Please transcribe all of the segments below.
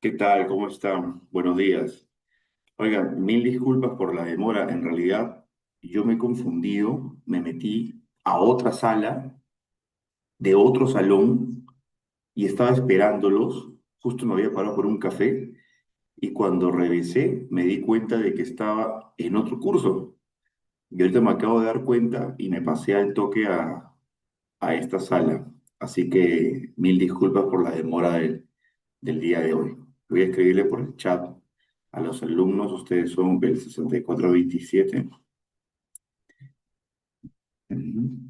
¿Qué tal? ¿Cómo están? Buenos días. Oigan, mil disculpas por la demora. En realidad, yo me he confundido, me metí a otra sala de otro salón y estaba esperándolos. Justo me había parado por un café y cuando revisé me di cuenta de que estaba en otro curso. Y ahorita me acabo de dar cuenta y me pasé al toque a esta sala. Así que mil disculpas por la demora del día de hoy. Voy a escribirle por el chat a los alumnos. Ustedes son del 6427. Ujú.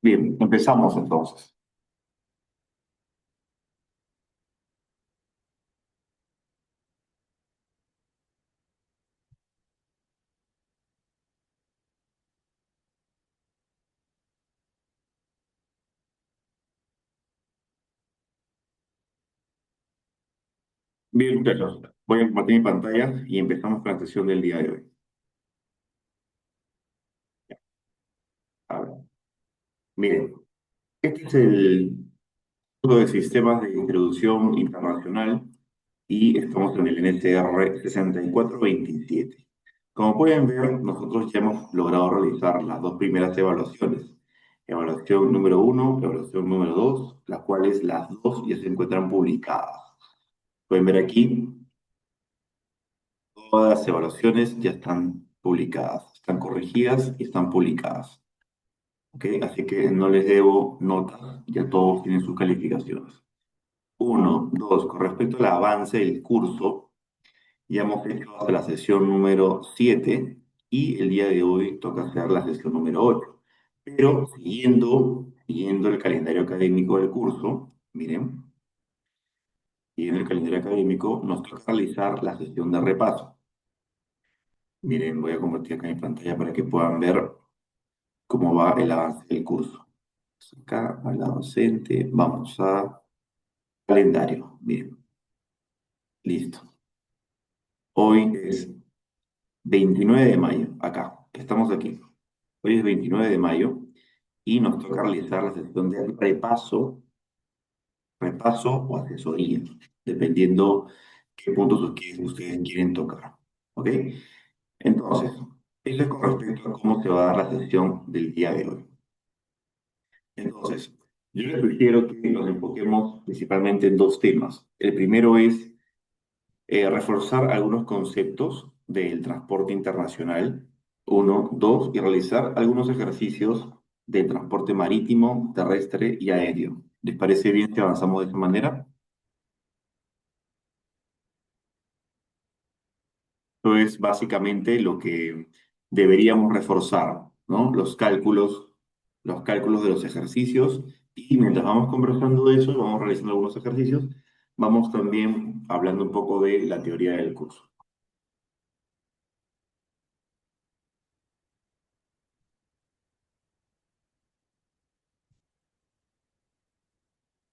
Bien, empezamos entonces. Bien, muchachos, voy a compartir mi pantalla y empezamos con la sesión del día de hoy. A ver, miren, este es el curso de sistemas de introducción internacional y estamos en el NSR 6427. Como pueden ver, nosotros ya hemos logrado realizar las dos primeras evaluaciones. Evaluación número uno, evaluación número dos, las cuales las dos ya se encuentran publicadas. Pueden ver aquí, todas las evaluaciones ya están publicadas, están corregidas y están publicadas. ¿Ok? Así que no les debo notas, ya todos tienen sus calificaciones. Uno, dos, con respecto al avance del curso, ya hemos hecho hasta la sesión número 7 y el día de hoy toca hacer la sesión número 8. Pero siguiendo el calendario académico del curso, miren, siguiendo el calendario académico, nos toca realizar la sesión de repaso. Miren, voy a compartir acá mi pantalla para que puedan ver cómo va el avance del curso. Acá, a la docente, vamos a calendario. Miren, listo. Hoy es 29 de mayo, acá, estamos aquí. Hoy es 29 de mayo y nos toca realizar la sesión de repaso o asesoría, dependiendo qué puntos ustedes quieren tocar. ¿Ok? Entonces, eso es con respecto a cómo se va a dar la sesión del día de hoy. Entonces, yo les sugiero que nos enfoquemos principalmente en dos temas. El primero es reforzar algunos conceptos del transporte internacional, uno, dos, y realizar algunos ejercicios de transporte marítimo, terrestre y aéreo. ¿Les parece bien si avanzamos de esta manera? Esto es básicamente lo que deberíamos reforzar, ¿no? Los cálculos, los cálculos de los ejercicios y mientras vamos conversando de eso, vamos realizando algunos ejercicios, vamos también hablando un poco de la teoría del curso.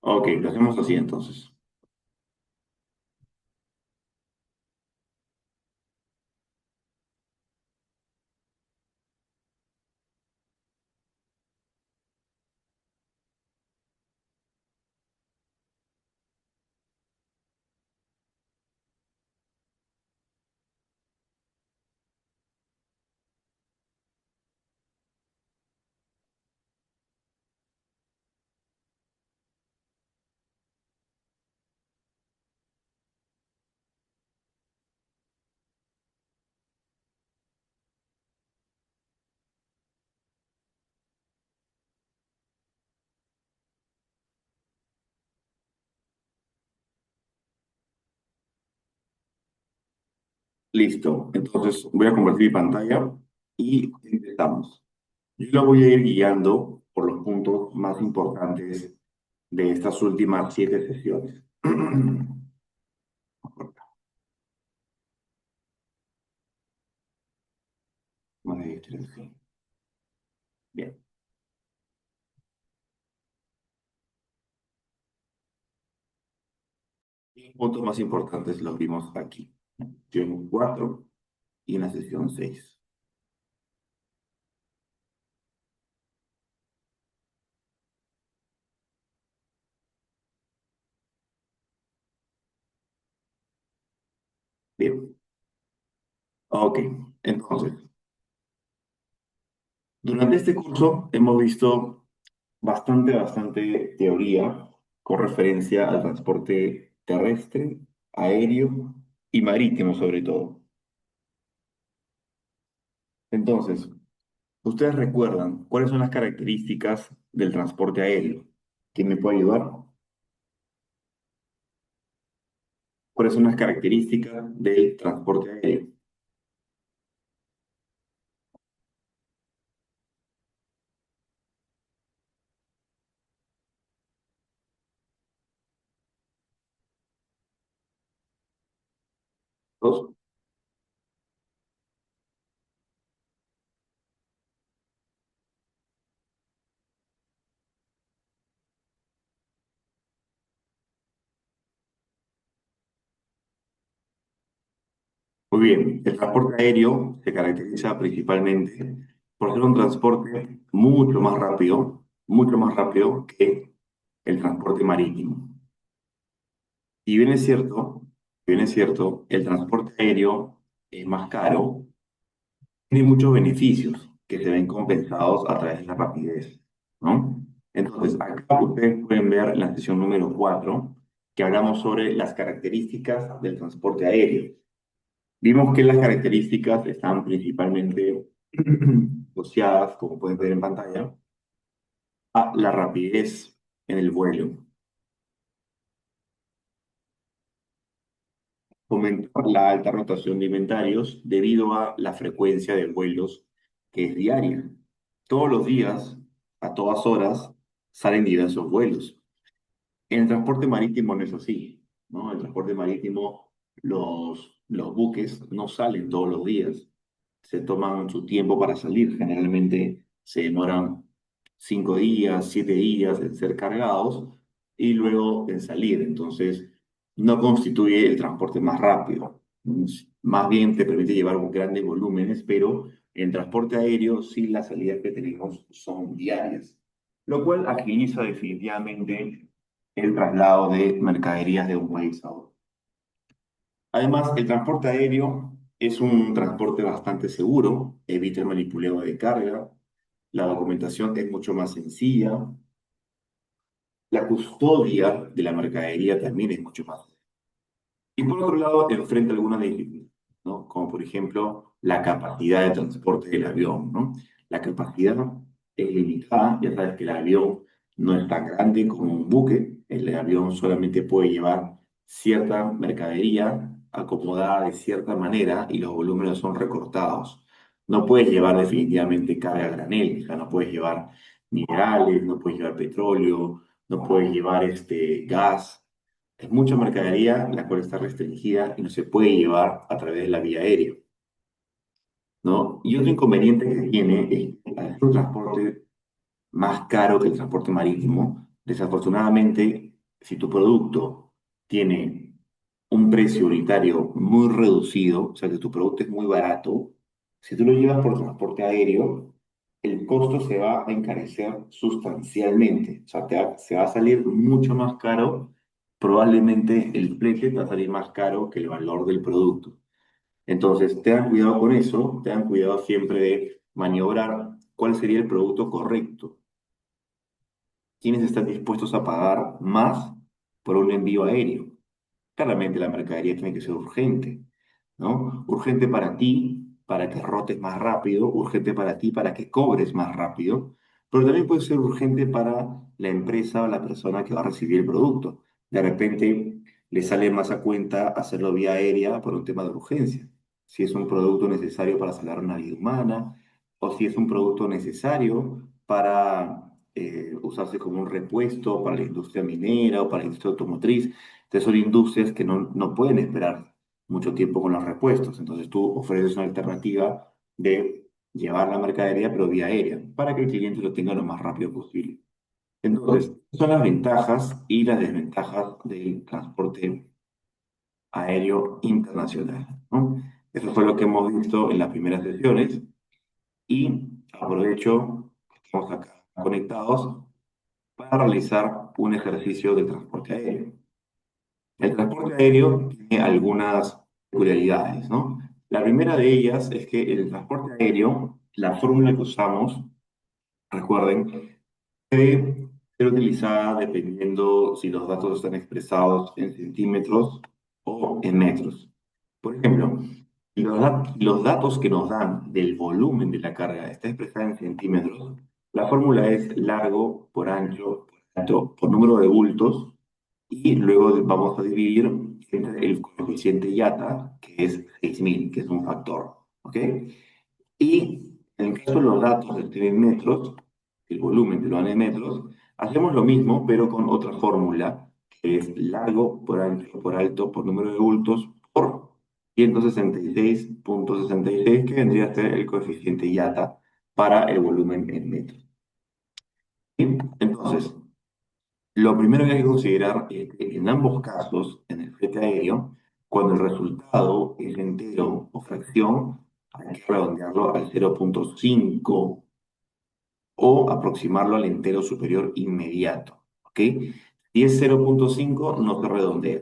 Ok, lo hacemos así entonces. Listo, entonces voy a compartir mi pantalla y empezamos. Yo la voy a ir guiando por los puntos más importantes de estas últimas 7 sesiones. Vale, sí. Bien, los puntos más importantes los vimos aquí. Sesión 4 y en la sesión 6. Bien, ok. Entonces, durante este curso hemos visto bastante teoría con referencia al transporte terrestre, aéreo y marítimo sobre todo. Entonces, ¿ustedes recuerdan cuáles son las características del transporte aéreo? ¿Quién me puede ayudar? ¿Cuáles son las características del transporte aéreo? Dos. Muy bien, el transporte aéreo se caracteriza principalmente por ser un transporte mucho más rápido que el transporte marítimo. Y bien es cierto, el transporte aéreo es más caro, tiene muchos beneficios que se ven compensados a través de la rapidez, ¿no? Entonces, acá ustedes pueden ver en la sesión número 4 que hablamos sobre las características del transporte aéreo. Vimos que las características están principalmente asociadas, como pueden ver en pantalla, a la rapidez en el vuelo, fomentar la alta rotación de inventarios debido a la frecuencia de vuelos que es diaria. Todos los días, a todas horas, salen diversos vuelos. En el transporte marítimo no es así, ¿no? En el transporte marítimo los buques no salen todos los días, se toman su tiempo para salir, generalmente se demoran 5 días, 7 días en ser cargados y luego en salir, entonces no constituye el transporte más rápido, más bien te permite llevar grandes volúmenes, pero en transporte aéreo sí las salidas que tenemos son diarias, lo cual agiliza definitivamente el traslado de mercaderías de un país a otro. Además, el transporte aéreo es un transporte bastante seguro, evita el manipuleo de carga, la documentación es mucho más sencilla, la custodia de la mercadería también es mucho más. Y por otro lado, enfrenta algunas dificultades, ¿no? Como por ejemplo la capacidad de transporte del avión, ¿no? La capacidad es limitada, ya sabes que el avión no es tan grande como un buque, el avión solamente puede llevar cierta mercadería acomodada de cierta manera y los volúmenes son recortados. No puedes llevar definitivamente carga a granel, o sea, no puedes llevar minerales, no puedes llevar petróleo, no puedes llevar gas. Es mucha mercadería la cual está restringida y no se puede llevar a través de la vía aérea, ¿no? Y otro inconveniente que tiene es que al ser un transporte más caro que el transporte marítimo, desafortunadamente, si tu producto tiene un precio unitario muy reducido, o sea que tu producto es muy barato, si tú lo llevas por transporte aéreo, el costo se va a encarecer sustancialmente, o sea, se va a salir mucho más caro, probablemente el flete te va a salir más caro que el valor del producto. Entonces, tengan cuidado con eso, tengan cuidado siempre de maniobrar cuál sería el producto correcto. ¿Quiénes están dispuestos a pagar más por un envío aéreo? Claramente la mercadería tiene que ser urgente, ¿no? Urgente para ti, para que rotes más rápido, urgente para ti, para que cobres más rápido, pero también puede ser urgente para la empresa o la persona que va a recibir el producto. De repente le sale más a cuenta hacerlo vía aérea por un tema de urgencia. Si es un producto necesario para salvar una vida humana, o si es un producto necesario para usarse como un repuesto para la industria minera o para la industria automotriz. Entonces son industrias que no pueden esperar mucho tiempo con los repuestos. Entonces tú ofreces una alternativa de llevar la mercadería pero vía aérea para que el cliente lo tenga lo más rápido posible. Entonces, son las ventajas y las desventajas del transporte aéreo internacional, ¿no? Eso fue lo que hemos visto en las primeras sesiones y aprovecho que estamos acá conectados para realizar un ejercicio de transporte aéreo. El transporte aéreo tiene algunas peculiaridades, ¿no? La primera de ellas es que el transporte aéreo, la fórmula que usamos, recuerden, puede ser utilizada dependiendo si los datos están expresados en centímetros o en metros. Por ejemplo, si los datos que nos dan del volumen de la carga está expresada en centímetros, la fórmula es largo por ancho por alto por número de bultos y luego vamos a dividir entre el coeficiente IATA, que es 6000, que es un factor, ¿ok? Y en el caso de los datos estén en metros, el volumen te lo dan en metros, hacemos lo mismo, pero con otra fórmula, que es largo por ancho por alto por número de bultos por 166,66, que vendría a ser el coeficiente IATA para el volumen en metros. ¿Sí? Entonces, lo primero que hay que considerar es que en ambos casos, en el flete aéreo, cuando el resultado es entero o fracción, hay que redondearlo al 0,5 o aproximarlo al entero superior inmediato, ¿ok? Si es 0,5, no se redondea.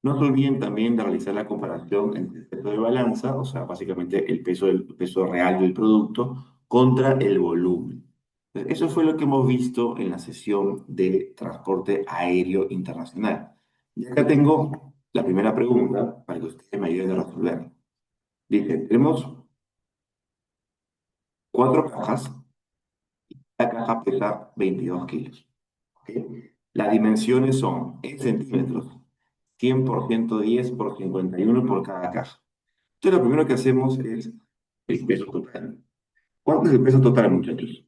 No se olviden también de realizar la comparación entre el peso de balanza, o sea, básicamente el peso real del producto, contra el volumen. Eso fue lo que hemos visto en la sesión de transporte aéreo internacional. Y acá tengo la primera pregunta para que ustedes me ayuden a resolver. Dice, tenemos 4 cajas, la caja pesa 22 kilos. ¿Ok? Las dimensiones son en centímetros, 100 por 110 por 51 por cada caja. Entonces, lo primero que hacemos es el peso total. ¿Cuánto es el peso total, muchachos?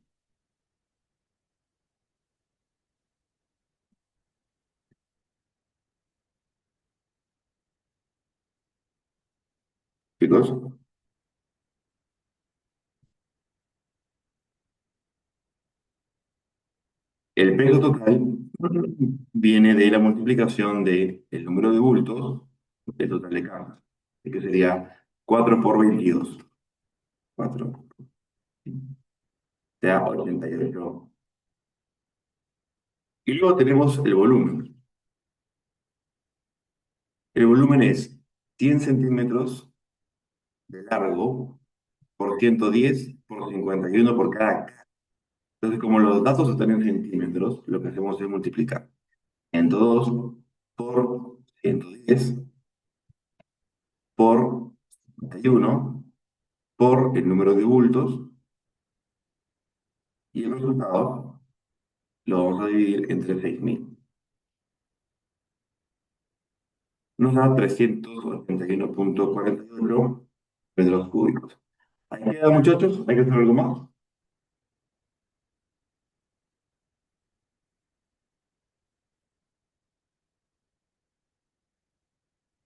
Chicos, el peso total viene de la multiplicación del número de bultos del total de cargas, que sería 4 por 22. 4 te da 88. Y luego tenemos el volumen. El volumen es 100 centímetros de largo por 110 por 51 por cada caja. Entonces, como los datos están en centímetros, lo que hacemos es multiplicar 102 por 110 por 51 por el número de bultos y el resultado lo vamos a dividir entre 6000. Nos da 381,48 metros cúbicos. ¿Ahí queda, muchachos? ¿Hay que hacer algo más?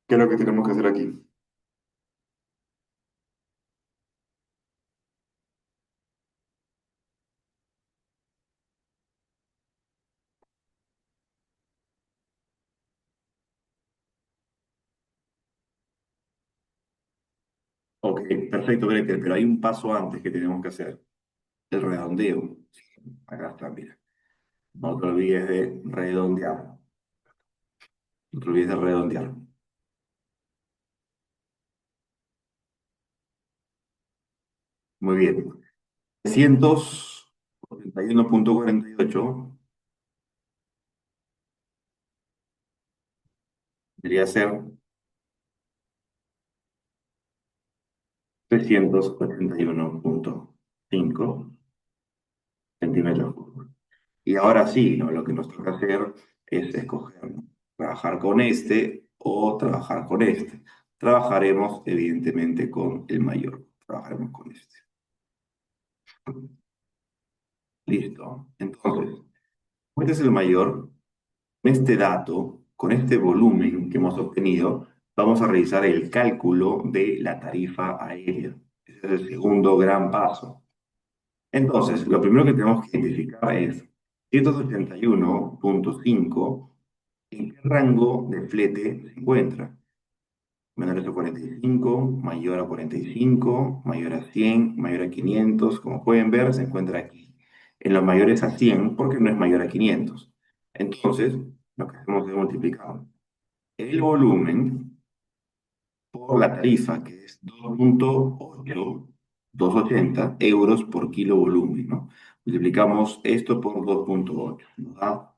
¿Qué es lo que tenemos que hacer aquí? Ok, perfecto, Gretel, pero hay un paso antes que tenemos que hacer, el redondeo. Acá está, mira. No te olvides de redondear. No te olvides de redondear. Muy bien. 381,48 debería ser 381,5 centímetros cúbicos. Y ahora sí, ¿no? Lo que nos toca hacer es escoger, ¿no? Trabajar con este o trabajar con este. Trabajaremos, evidentemente, con el mayor. Trabajaremos con este. Listo. Entonces, este es el mayor. Con este dato, con este volumen que hemos obtenido, vamos a realizar el cálculo de la tarifa aérea. Ese es el segundo gran paso. Entonces, lo primero que tenemos que identificar es 181,5 en qué rango de flete se encuentra. Menor a 45, mayor a 45, mayor a 100, mayor a 500. Como pueden ver, se encuentra aquí. En los mayores a 100, porque no es mayor a 500. Entonces, lo que hacemos es multiplicar el volumen por la tarifa, que es 2,880 euros por kilo volumen, ¿no? Multiplicamos esto por 2,8, nos da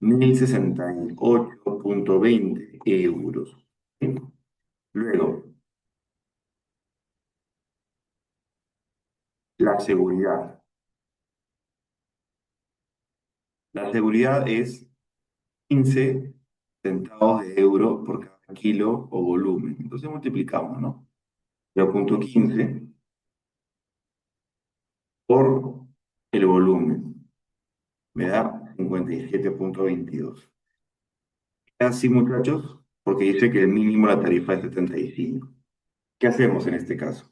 1068,20 euros. ¿Sí? Luego, la seguridad. La seguridad es 15 centavos de euro por cada kilo o volumen. Entonces multiplicamos, ¿no? 0,15 por el volumen. Me da 57,22. Así, muchachos, porque dice que el mínimo la tarifa es 75. ¿Qué hacemos en este caso?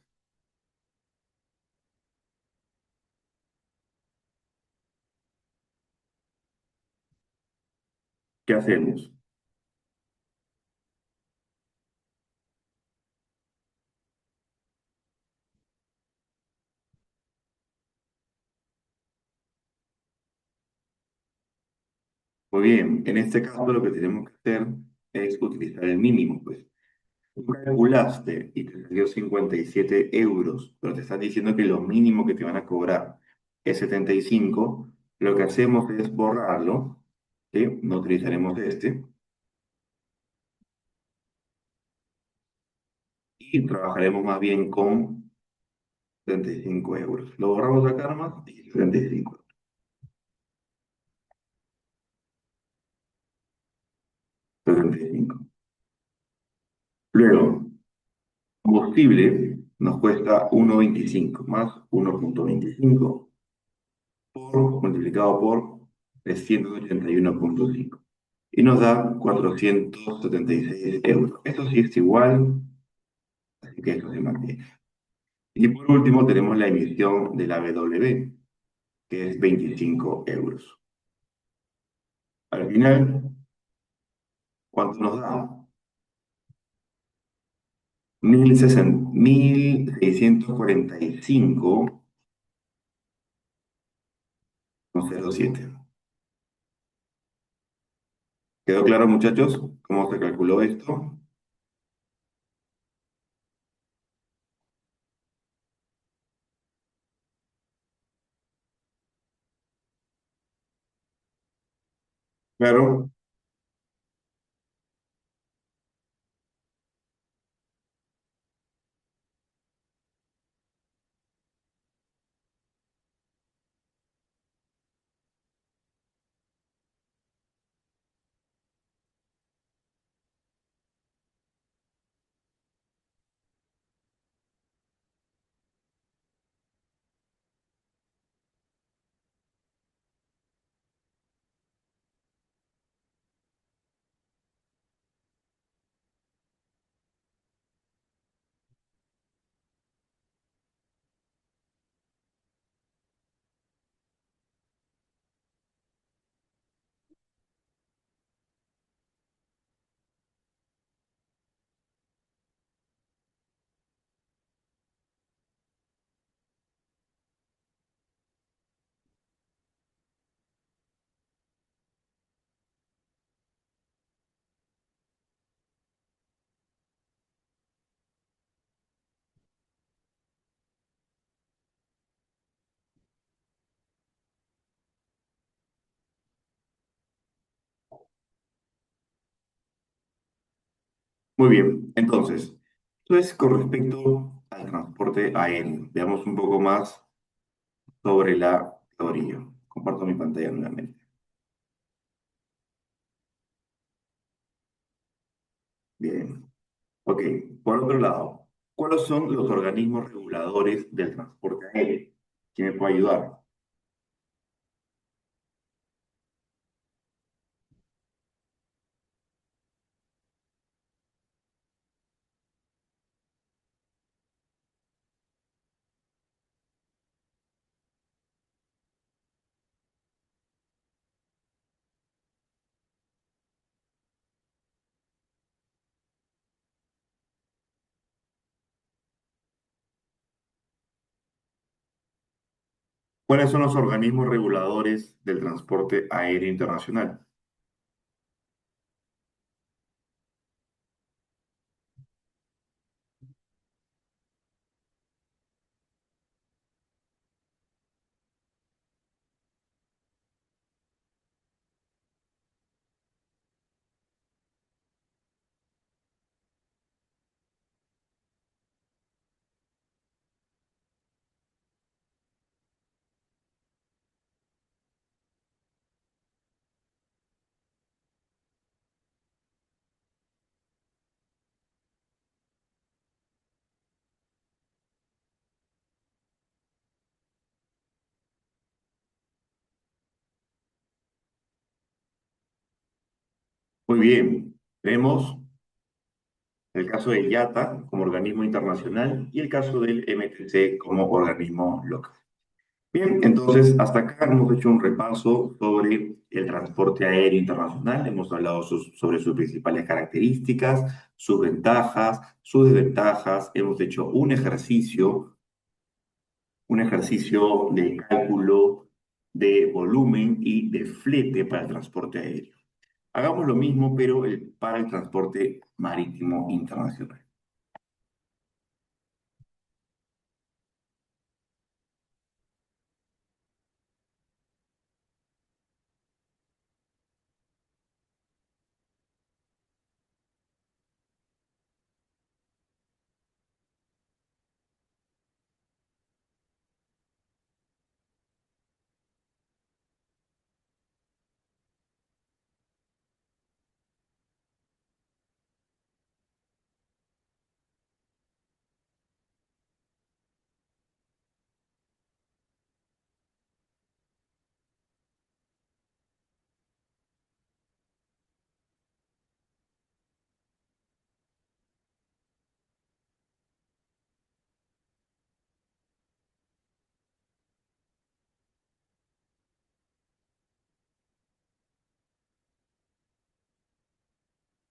¿Qué hacemos? Muy bien, en este caso lo que tenemos que hacer es utilizar el mínimo, pues. Tú calculaste y te salió 57 euros, pero te están diciendo que lo mínimo que te van a cobrar es 75. Lo que hacemos es borrarlo, ¿sí? No utilizaremos este y trabajaremos más bien con 75 euros. Lo borramos acá nomás y 75. 75. Luego, combustible nos cuesta 1,25 más 1,25 multiplicado por 381,5 y nos da 476 euros. Esto sí es igual, así que esto se mantiene. Y por último tenemos la emisión de la W, que es 25 euros. Al final, ¿cuánto nos da? 1.645,07. ¿Quedó claro, muchachos, cómo se calculó esto? Claro. Muy bien, entonces, esto es con respecto al transporte aéreo. Veamos un poco más sobre la teoría. Comparto mi pantalla nuevamente. Bien, ok. Por otro lado, ¿cuáles son los organismos reguladores del transporte aéreo? ¿Quién me puede ayudar? ¿Cuáles son los organismos reguladores del transporte aéreo internacional? Muy bien, tenemos el caso de IATA como organismo internacional y el caso del MTC como organismo local. Bien, entonces hasta acá hemos hecho un repaso sobre el transporte aéreo internacional, hemos hablado sobre sus principales características, sus ventajas, sus desventajas, hemos hecho un ejercicio de cálculo de volumen y de flete para el transporte aéreo. Hagamos lo mismo, pero para el transporte marítimo internacional.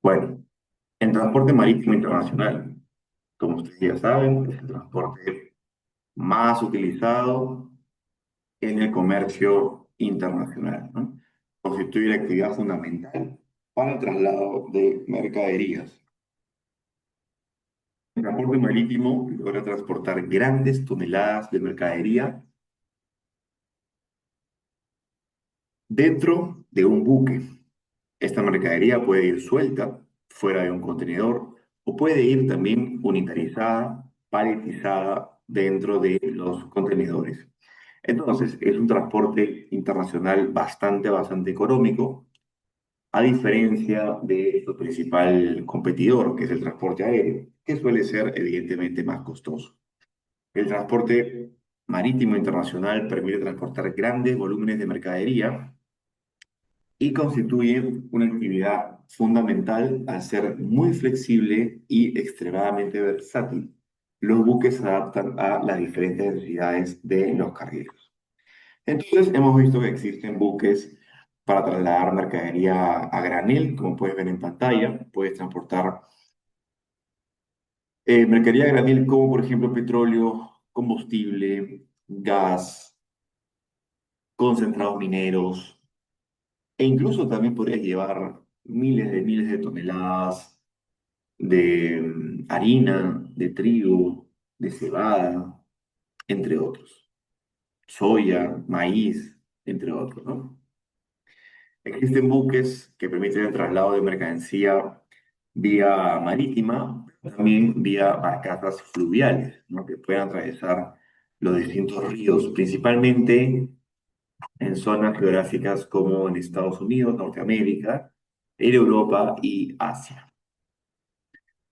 Bueno, el transporte marítimo internacional, como ustedes ya saben, es el transporte más utilizado en el comercio internacional, ¿no? Constituye la actividad fundamental para el traslado de mercaderías. El transporte marítimo logra transportar grandes toneladas de mercadería dentro de un buque. Esta mercadería puede ir suelta, fuera de un contenedor, o puede ir también unitarizada, paletizada dentro de los contenedores. Entonces, es un transporte internacional bastante económico, a diferencia de su principal competidor, que es el transporte aéreo, que suele ser evidentemente más costoso. El transporte marítimo internacional permite transportar grandes volúmenes de mercadería y constituye una actividad fundamental al ser muy flexible y extremadamente versátil. Los buques se adaptan a las diferentes necesidades de los cargueros. Entonces, hemos visto que existen buques para trasladar mercadería a granel, como puedes ver en pantalla. Puedes transportar mercadería a granel como, por ejemplo, petróleo, combustible, gas, concentrados mineros, e incluso también podrías llevar miles de toneladas de harina, de trigo, de cebada, entre otros. Soya, maíz, entre otros, ¿no? Existen buques que permiten el traslado de mercancía vía marítima, pero también vía barcazas fluviales, ¿no? Que puedan atravesar los distintos ríos, principalmente en zonas geográficas como en Estados Unidos, Norteamérica, en Europa y Asia.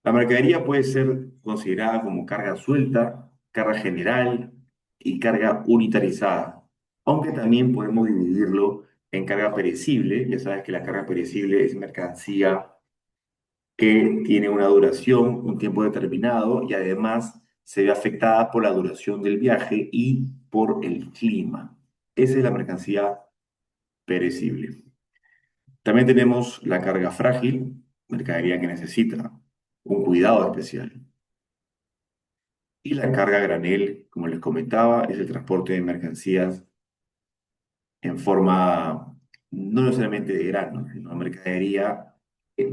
La mercadería puede ser considerada como carga suelta, carga general y carga unitarizada, aunque también podemos dividirlo en carga perecible. Ya sabes que la carga perecible es mercancía que tiene una duración, un tiempo determinado y además se ve afectada por la duración del viaje y por el clima. Esa es la mercancía perecible. También tenemos la carga frágil, mercadería que necesita un cuidado especial. Y la carga granel, como les comentaba, es el transporte de mercancías en forma no necesariamente de granos, sino mercadería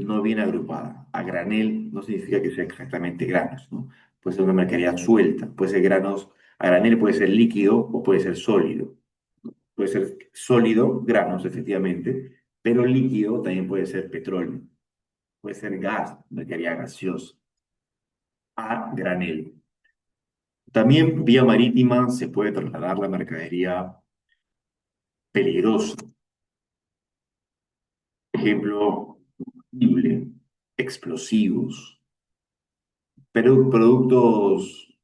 no bien agrupada. A granel no significa que sea exactamente granos, ¿no? Puede ser una mercadería suelta, puede ser granos, a granel puede ser líquido o puede ser sólido. Puede ser sólido, granos efectivamente, pero líquido también puede ser petróleo, puede ser gas, mercadería gaseosa, a granel. También vía marítima se puede trasladar la mercadería peligrosa, por ejemplo, combustible, explosivos, pero productos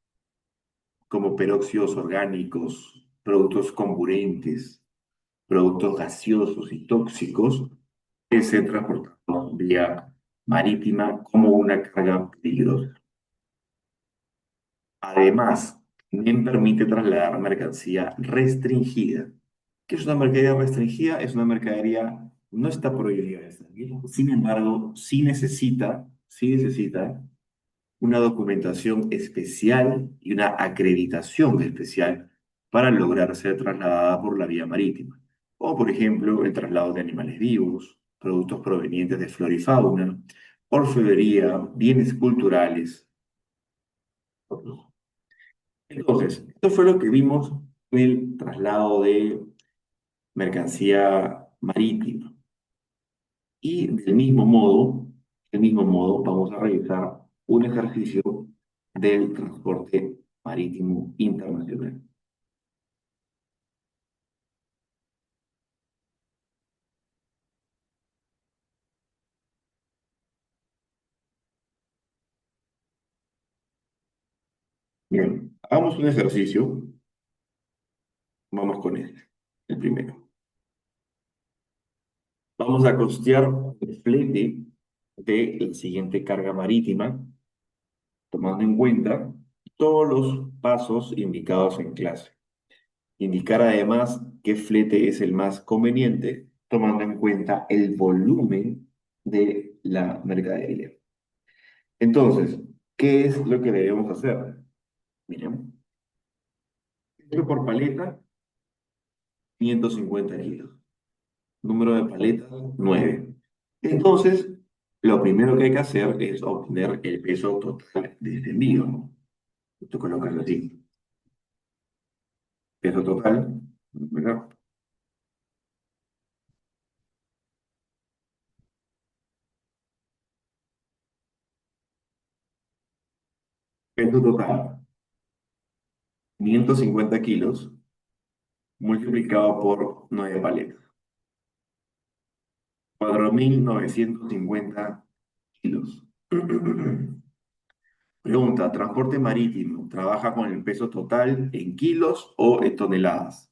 como peróxidos orgánicos, productos comburentes, productos gaseosos y tóxicos que se transportan vía marítima como una carga peligrosa. Además, también permite trasladar mercancía restringida. ¿Qué es una mercadería restringida? Es una mercadería, no está prohibida de salir, sin embargo, sí necesita una documentación especial y una acreditación especial para lograr ser trasladada por la vía marítima. O, por ejemplo, el traslado de animales vivos, productos provenientes de flora y fauna, orfebrería, bienes culturales. Entonces, esto fue lo que vimos en el traslado de mercancía marítima. Y del mismo modo, vamos a realizar un ejercicio del transporte marítimo internacional. Bien, hagamos un ejercicio. Vamos con este, el primero. Vamos a costear el flete de la siguiente carga marítima, tomando en cuenta todos los pasos indicados en clase. Indicar además qué flete es el más conveniente, tomando en cuenta el volumen de la mercadería. Entonces, ¿qué es lo que debemos hacer? Miren, peso por paleta, 550 kilos. Número de paletas, 9. Entonces, lo primero que hay que hacer es obtener el peso total de este envío, ¿no? Esto colocarlo así. Peso total, ¿verdad? Peso total, 550 kilos multiplicado por 9 paletas. 4.950 kilos. Pregunta, ¿transporte marítimo trabaja con el peso total en kilos o en toneladas?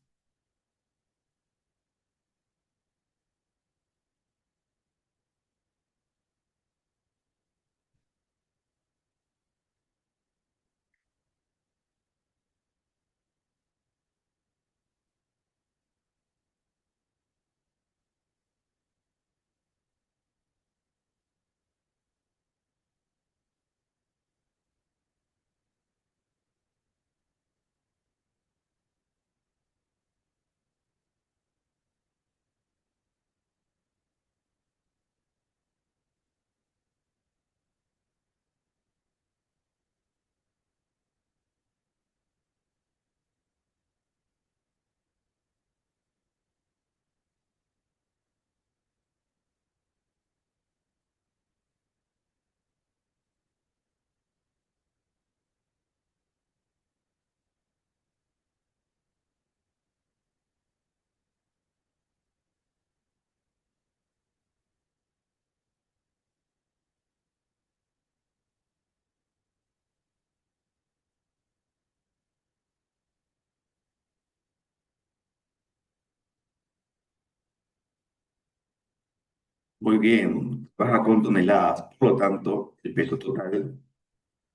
Muy bien, baja con toneladas. Por lo tanto, el peso total,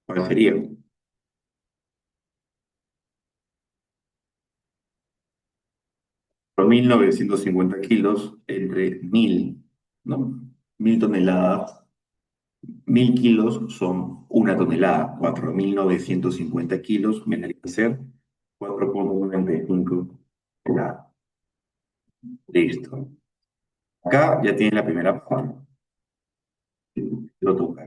¿cuál sería? 1950 kilos entre 1000, ¿no? 1000 toneladas. 1000 kilos son una tonelada. 4950 kilos vendría a ser 4,95 toneladas. Listo. Acá ya tienes la primera parte. Lo toca.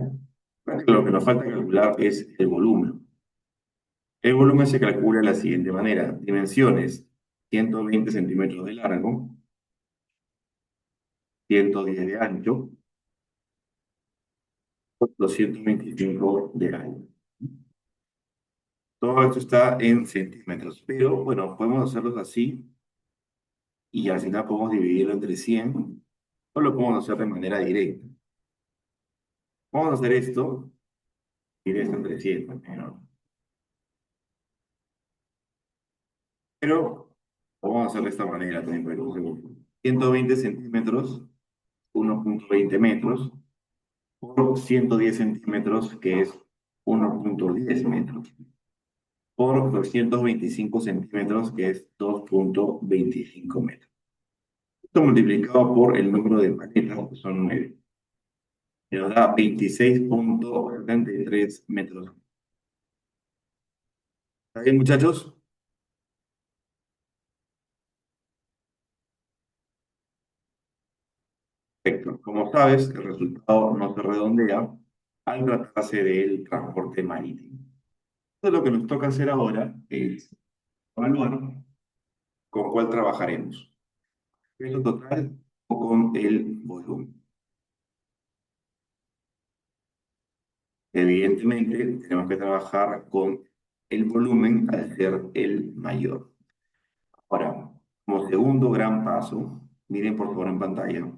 Lo que nos falta calcular es el volumen. El volumen se calcula de la siguiente manera. Dimensiones: 120 centímetros de largo, 110 de ancho, 225 de alto. Todo esto está en centímetros, pero bueno, podemos hacerlos así y al final podemos dividirlo entre 100 o lo podemos hacer de manera directa. Vamos a hacer esto, dividir esto entre 100 también, ¿no? Pero vamos a hacer de esta manera también, pero 120 centímetros, 1,20 metros, por 110 centímetros, que es 1,10 metros, por 225 centímetros, que es 2,25 metros. Esto multiplicado por el número de paletas, que son 9, que nos da 26,73 metros. ¿Está bien, muchachos? Perfecto. Como sabes, el resultado no se redondea al tratarse del transporte marítimo. Entonces, lo que nos toca hacer ahora es evaluar con cuál trabajaremos. ¿Peso total o con el volumen? Evidentemente, tenemos que trabajar con el volumen al ser el mayor. Ahora, como segundo gran paso, miren por favor en pantalla,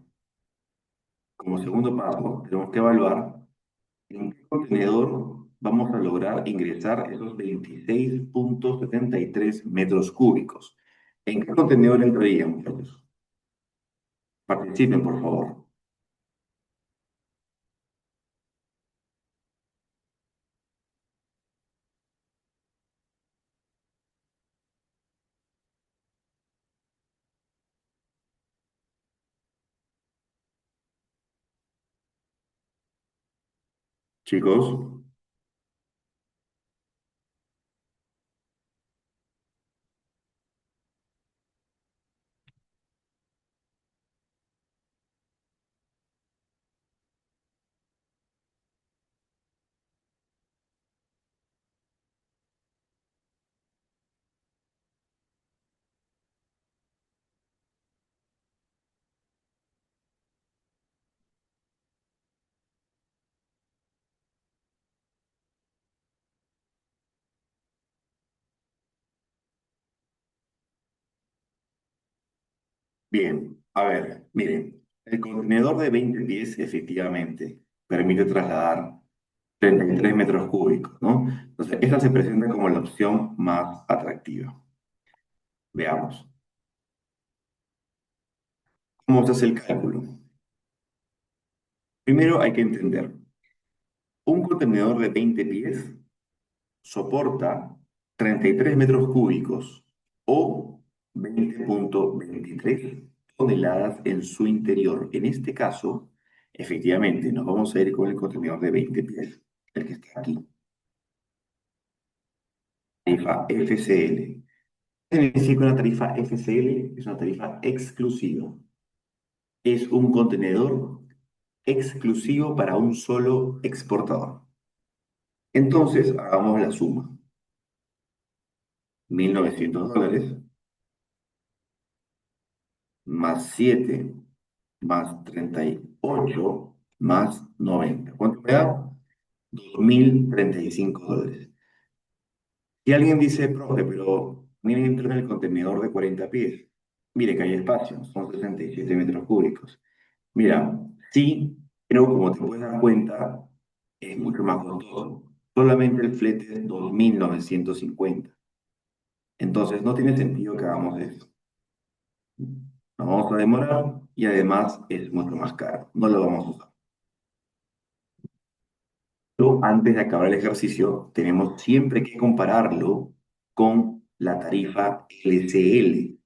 como segundo paso, tenemos que evaluar en qué contenedor vamos a lograr ingresar esos 26,73 metros cúbicos. ¿En qué contenedor entrarían, muchachos? Participen, por favor. Chicos, bien, a ver, miren, el contenedor de 20 pies efectivamente permite trasladar 33 metros cúbicos, ¿no? Entonces, esta se presenta como la opción más atractiva. Veamos. ¿Cómo se hace el cálculo? Primero hay que entender, un contenedor de 20 pies soporta 33 metros cúbicos o 20,23 toneladas en su interior. En este caso, efectivamente, nos vamos a ir con el contenedor de 20 pies, el que está aquí, tarifa FCL. ¿Qué significa una tarifa FCL? Es una tarifa exclusiva. Es un contenedor exclusivo para un solo exportador. Entonces, hagamos la suma. $1.900 más 7 más 38 más 90. ¿Cuánto me da? $2.035. Y alguien dice, profe, pero miren dentro del contenedor de 40 pies. Mire que hay espacio, son 67 metros cúbicos. Mira, sí, pero como te puedes dar cuenta, es mucho más costoso. Solamente el flete es 2.950. Entonces, no tiene sentido que hagamos eso. Nos vamos a demorar y además es mucho más caro. No lo vamos a usar. Pero antes de acabar el ejercicio, tenemos siempre que compararlo con la tarifa LCL.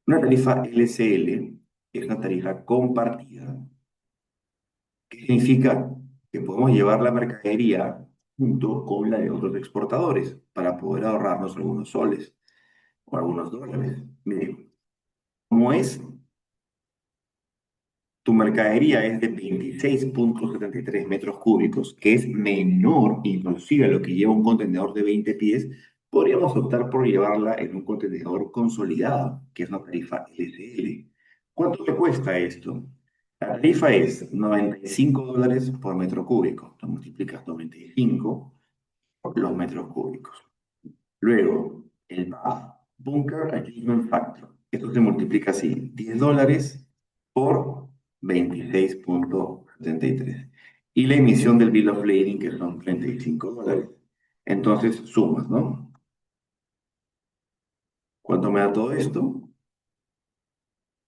Una tarifa LCL es una tarifa compartida. ¿Qué significa? Que podemos llevar la mercadería junto con la de otros exportadores para poder ahorrarnos algunos soles o algunos dólares. Miren, como es tu mercadería es de 26,73 metros cúbicos, que es menor inclusive a lo que lleva un contenedor de 20 pies, podríamos optar por llevarla en un contenedor consolidado, que es una tarifa LCL. ¿Cuánto te cuesta esto? La tarifa es $95 por metro cúbico. Tú multiplicas 95 por los metros cúbicos. Luego, el BAF, Bunker Achievement Factor. Esto se multiplica así, $10 por 26,73. Y la emisión del Bill of Lading, que son $35. Entonces, sumas, ¿no? ¿Cuánto me da todo esto?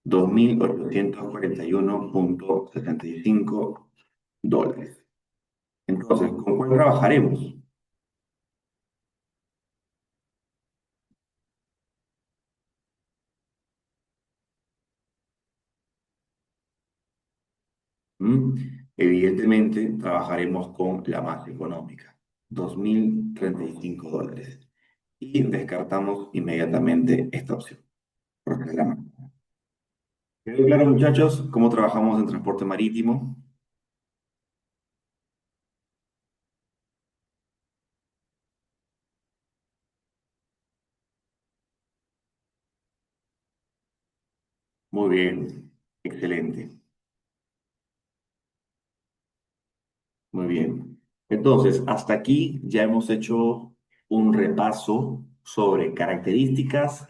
$2,841,75. Entonces, ¿con cuál trabajaremos? ¿Mm? Evidentemente, trabajaremos con la más económica, $2,035. Y descartamos inmediatamente esta opción, porque es la más. ¿Quedó claro, muchachos, cómo trabajamos en transporte marítimo? Muy bien, excelente, muy bien. Entonces, hasta aquí ya hemos hecho un repaso sobre características,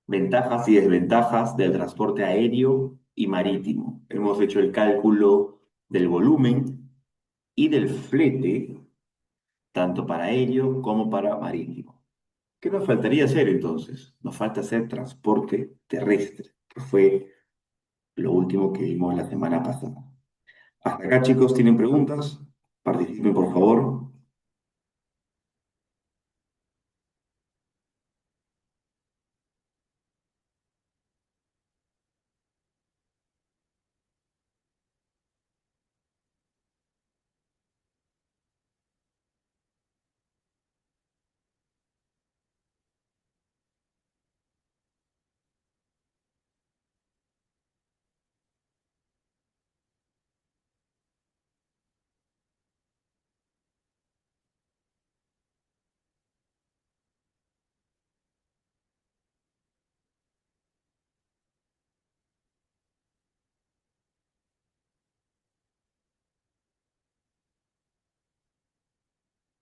ventajas y desventajas del transporte aéreo y marítimo. Hemos hecho el cálculo del volumen y del flete, tanto para aéreo como para marítimo. ¿Qué nos faltaría hacer entonces? Nos falta hacer transporte terrestre, que fue lo último que vimos la semana pasada. Hasta acá, chicos, ¿tienen preguntas? Participen, por favor.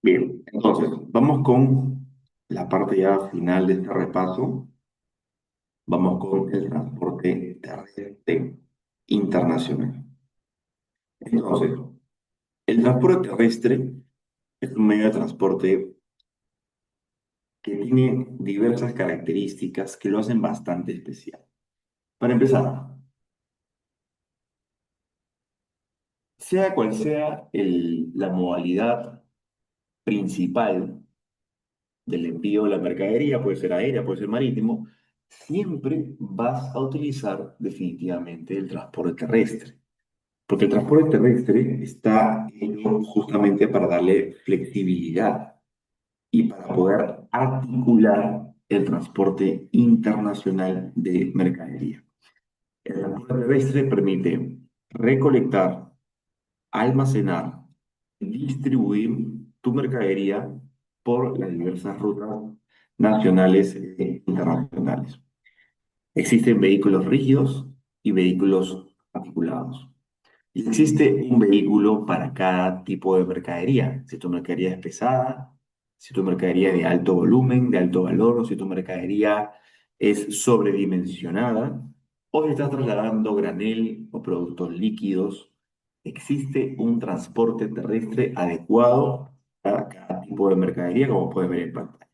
Bien, entonces, vamos con la parte ya final de este repaso. Vamos con el transporte terrestre internacional. Entonces, el transporte terrestre es un medio de transporte que tiene diversas características que lo hacen bastante especial. Para empezar, sea cual sea la modalidad principal del envío de la mercadería, puede ser aérea, puede ser marítimo, siempre vas a utilizar definitivamente el transporte terrestre. Porque el transporte terrestre está hecho justamente para darle flexibilidad y para poder articular el transporte internacional de mercadería. El transporte terrestre permite recolectar, almacenar, distribuir tu mercadería por las diversas rutas nacionales e internacionales. Existen vehículos rígidos y vehículos articulados. Y existe un vehículo para cada tipo de mercadería. Si tu mercadería es pesada, si tu mercadería es de alto volumen, de alto valor, o si tu mercadería es sobredimensionada, o si estás trasladando granel o productos líquidos, existe un transporte terrestre adecuado para cada tipo de mercadería, como puedes ver en pantalla.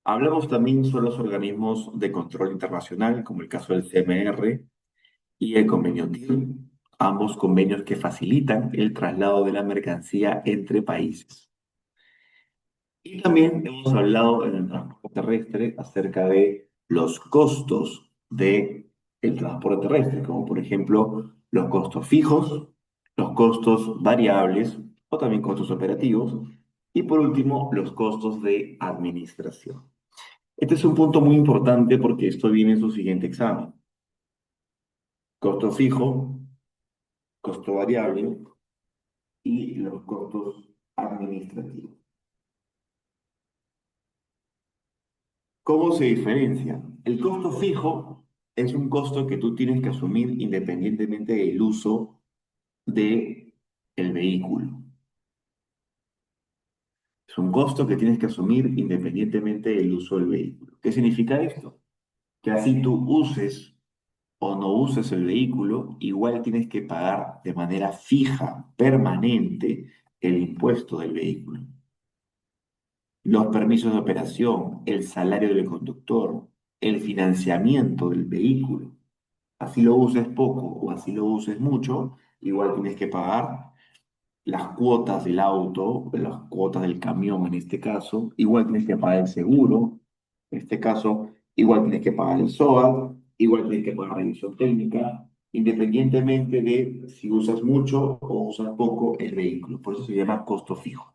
Hablamos también sobre los organismos de control internacional, como el caso del CMR y el convenio TIR, ambos convenios que facilitan el traslado de la mercancía entre países. Y también hemos hablado en el transporte terrestre acerca de los costos del transporte terrestre, como por ejemplo los costos fijos, los costos variables o también costos operativos, y por último los costos de administración. Este es un punto muy importante porque esto viene en su siguiente examen. Costo fijo, costo variable y los costos administrativos. ¿Cómo se diferencia? El costo fijo es un costo que tú tienes que asumir independientemente del uso del vehículo. Es un costo que tienes que asumir independientemente del uso del vehículo. ¿Qué significa esto? Que así tú uses o no uses el vehículo, igual tienes que pagar de manera fija, permanente, el impuesto del vehículo. Los permisos de operación, el salario del conductor, el financiamiento del vehículo. Así lo uses poco o así lo uses mucho, igual tienes que pagar las cuotas del auto, las cuotas del camión en este caso, igual tienes que pagar el seguro, en este caso, igual tienes que pagar el SOAT, igual tienes que pagar revisión técnica, independientemente de si usas mucho o usas poco el vehículo. Por eso se llama costo fijo.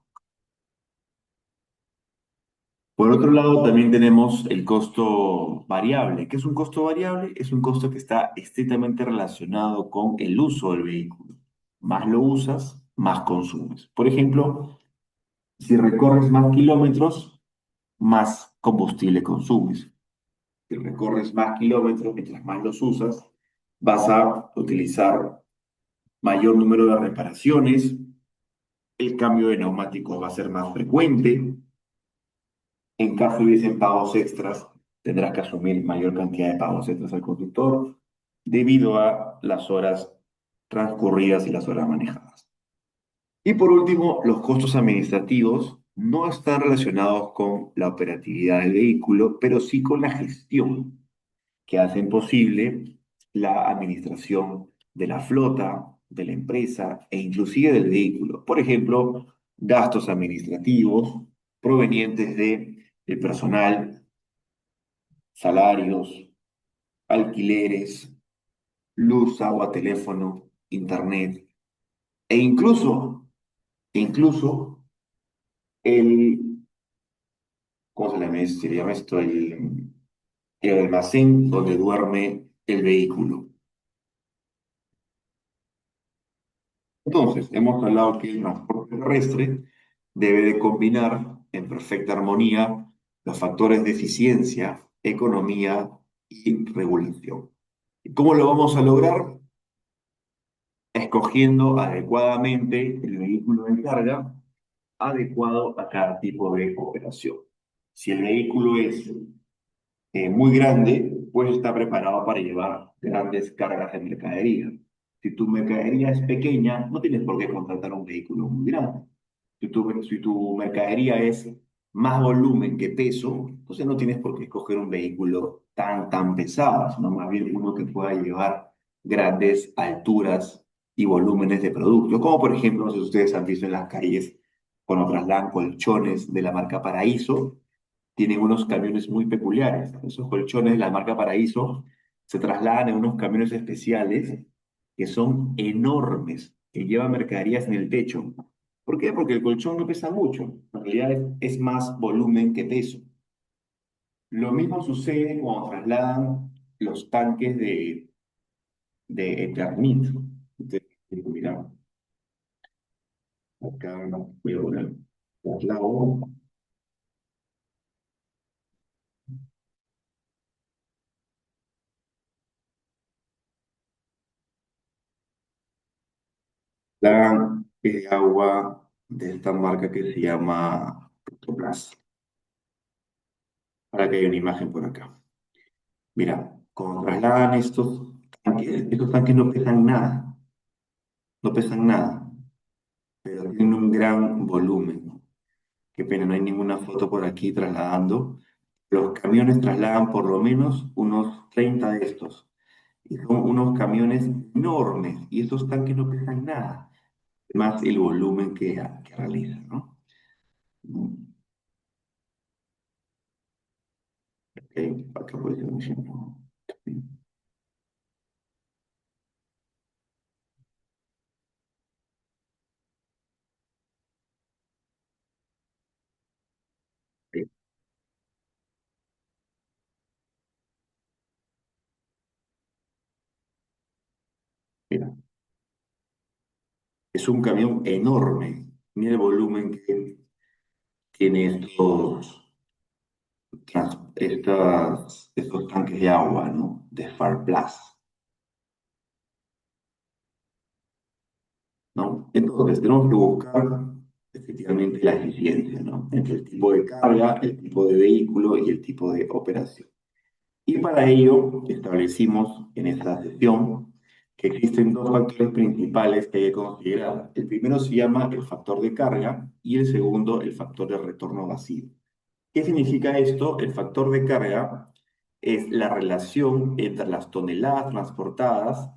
Por otro lado, también tenemos el costo variable. ¿Qué es un costo variable? Es un costo que está estrictamente relacionado con el uso del vehículo. Más lo usas, más consumes. Por ejemplo, si recorres más kilómetros, más combustible consumes. Si recorres más kilómetros, mientras más los usas, vas a utilizar mayor número de reparaciones, el cambio de neumáticos va a ser más frecuente. En caso hubiesen pagos extras, tendrás que asumir mayor cantidad de pagos extras al conductor debido a las horas transcurridas y las horas manejadas. Y por último, los costos administrativos no están relacionados con la operatividad del vehículo, pero sí con la gestión que hacen posible la administración de la flota, de la empresa e inclusive del vehículo. Por ejemplo, gastos administrativos provenientes del personal, salarios, alquileres, luz, agua, teléfono, internet e incluso el, ¿cómo se le llama esto? El almacén donde duerme el vehículo. Entonces, hemos hablado que el transporte terrestre debe de combinar en perfecta armonía los factores de eficiencia, economía y regulación. ¿Y cómo lo vamos a lograr? Escogiendo adecuadamente el vehículo de carga adecuado a cada tipo de operación. Si el vehículo es muy grande, pues está preparado para llevar grandes cargas de mercadería. Si tu mercadería es pequeña, no tienes por qué contratar un vehículo muy grande. Si tu mercadería es más volumen que peso, entonces no tienes por qué escoger un vehículo tan pesado, sino más bien uno que pueda llevar grandes alturas y volúmenes de producto, como por ejemplo, no sé si ustedes han visto en las calles cuando trasladan colchones de la marca Paraíso, tienen unos camiones muy peculiares. Esos colchones de la marca Paraíso se trasladan en unos camiones especiales que son enormes, que llevan mercaderías en el techo. ¿Por qué? Porque el colchón no pesa mucho. En realidad es más volumen que peso. Lo mismo sucede cuando trasladan los tanques de Eternit. Ustedes, mira, acá voy a poner traslado. La agua de esta marca que se llama Rotoplas. Para que haya una imagen por acá. Mira, cuando trasladan estos tanques no pesan nada, no pesan nada, pero tienen un gran volumen. Qué pena, no hay ninguna foto por aquí trasladando, Los camiones trasladan por lo menos unos 30 de estos. Y son unos camiones enormes. Y estos tanques no pesan nada. Más el volumen que realizan, ¿no? Ok, acá puede ser un ejemplo. Ok, mira, es un camión enorme. Mira el volumen que tiene estos tanques de agua, ¿no? De Farplus, ¿no? Entonces, tenemos que buscar efectivamente la eficiencia, ¿no? Entre el tipo de carga, el tipo de vehículo y el tipo de operación. Y para ello establecimos en esta sesión que existen dos factores principales que hay que considerar. El primero se llama el factor de carga y el segundo el factor de retorno vacío. ¿Qué significa esto? El factor de carga es la relación entre las toneladas transportadas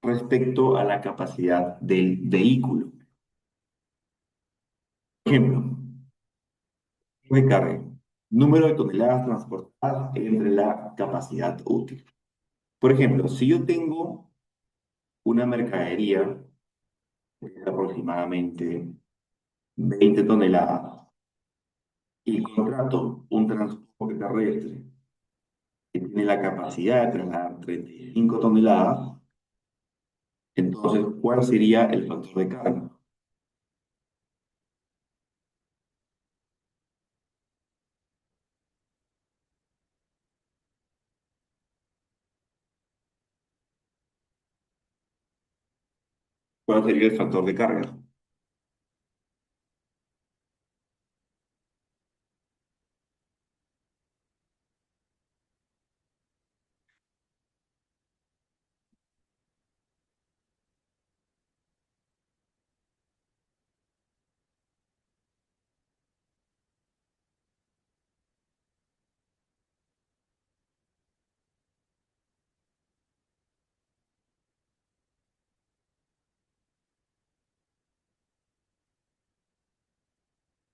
respecto a la capacidad del vehículo. Ejemplo, de carga, número de toneladas transportadas entre la capacidad útil. Por ejemplo, si yo tengo una mercadería de aproximadamente 20 toneladas y contrato un transporte terrestre que tiene la capacidad de trasladar 35 toneladas, entonces, ¿cuál sería el factor de carga? ¿Cuál sería el factor de carga?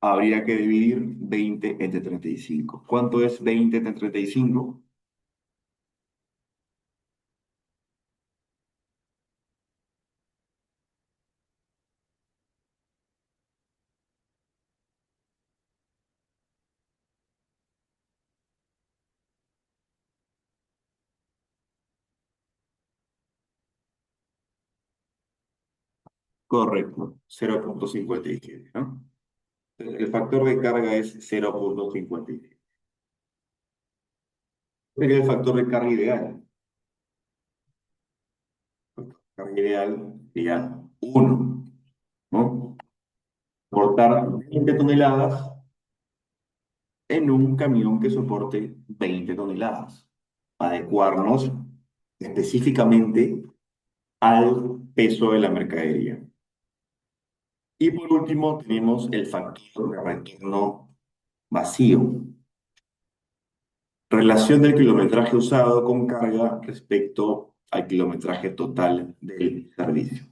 Habría que dividir 20 entre 35. ¿Cuánto es 20 entre 35? Correcto, 0,57, ¿no? El factor de carga es 0,57. Sería el factor de carga ideal. El factor de carga ideal sería 1, ¿no? Portar 20 toneladas en un camión que soporte 20 toneladas. Adecuarnos específicamente al peso de la mercadería. Y por último, tenemos el factor de retorno vacío. Relación del kilometraje usado con carga respecto al kilometraje total del servicio.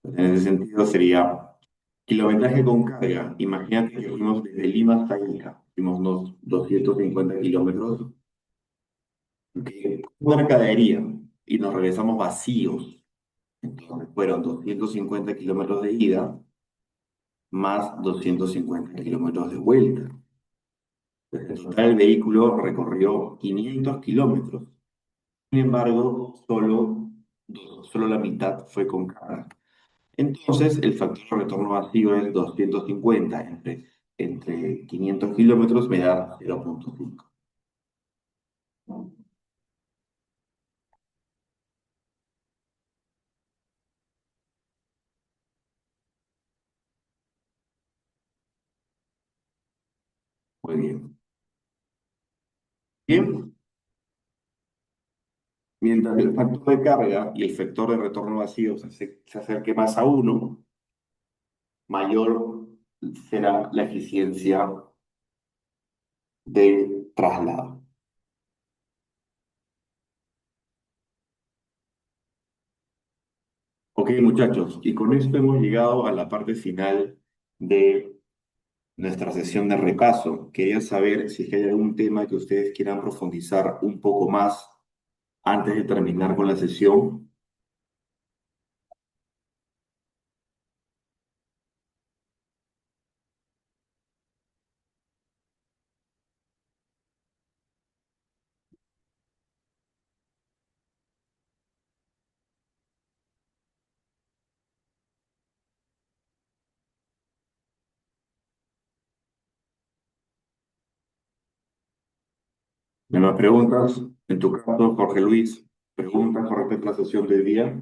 En ese sentido sería kilometraje con carga. Imagínate que fuimos desde Lima hasta Ica, fuimos unos 250 kilómetros, ¿ok? Con mercadería y nos regresamos vacíos. Entonces fueron 250 kilómetros de ida más 250 kilómetros de vuelta. En total, el vehículo recorrió 500 kilómetros. Sin embargo, solo la mitad fue con carga. Entonces, el factor de retorno vacío es 250 entre 500 kilómetros me da 0,5. Muy bien. Bien, mientras el factor de carga y el factor de retorno vacío se acerque más a uno, mayor será la eficiencia del traslado. Ok, muchachos, y con esto hemos llegado a la parte final de nuestra sesión de repaso. Quería saber si es que hay algún tema que ustedes quieran profundizar un poco más antes de terminar con la sesión. ¿Me más preguntas? En tu caso, Jorge Luis, preguntas con respecto a la sesión del día.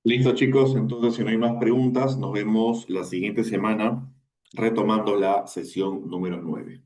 Listo, chicos. Entonces, si no hay más preguntas, nos vemos la siguiente semana retomando la sesión número 9.